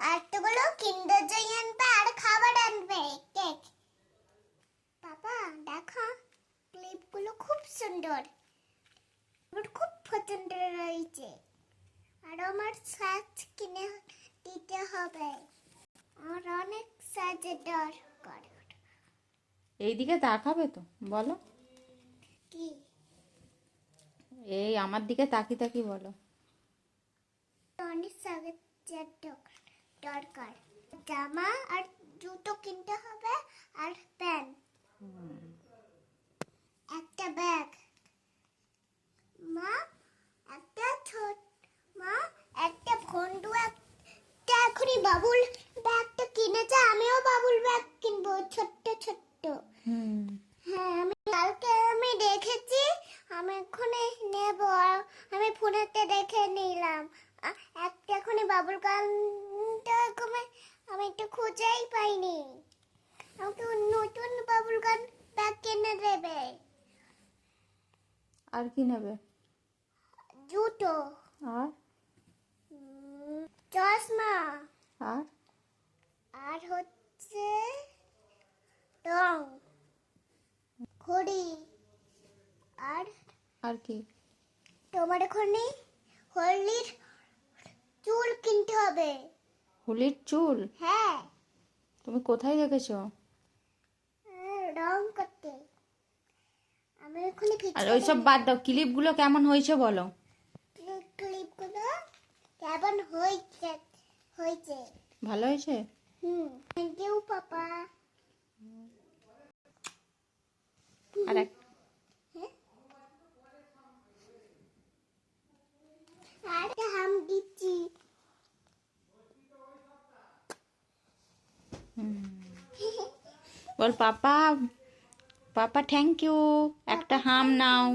আর তোগুলো কিন্ডার জয় আনবে আর খাবার আনবে কেক। বাবা দেখো ক্লিপগুলো খুব সুন্দর, আমার খুব পছন্দ হয়েছে। আর আমার সাজ কিনে দিতে হবে, আমার অনেক সাজের দরকার। এইদিকে তাকাবে তো বলো, কি এই আমার দিকে তাকি তাকি বলো। অনেক সাজের দরকার, জামা আর জুতো কিনতে হবে আর প্যান্ট, একটা ব্যাগ। মা একটা মা একটা বন্ধু একটা এখনই বাবুল ব্যাগটা কিনেছে, আমিও বাবুল ব্যাগ কিনবো ছোট্ট ছোট্ট। হ্যাঁ আমি দেখেছি, আমি এখনই নেব। আমি ফোনেতে দেখে নিলাম একটা এখনই বাবুল গানটা আমি একটু খুঁজেই পাইনি। আমাকে নতুন বাবুল গান ব্যাগ কিনে দেবে। আর কি নেবে? জুতো আর চশমা আর আর হচ্ছে রং, ঘড়ি আর আর কি? তোমার এখনই হোলির চুল কিনতে হবে। হোলির চুল? হ্যাঁ তুমি কোথায় দেখেছো? রং করতে। আমি এখনই আর ওইসব বাদ দাও, ক্লিপগুলো কেমন হয়েছে বলো। ক্লিপগুলো কেমন হয়েছে হয়েছে ভালো হয়েছে? Thank you papa. আর এক আর হাম দিচ্ছি। বল পাপা, পাপা থ্যাংক ইউ, একটা হাম নাও।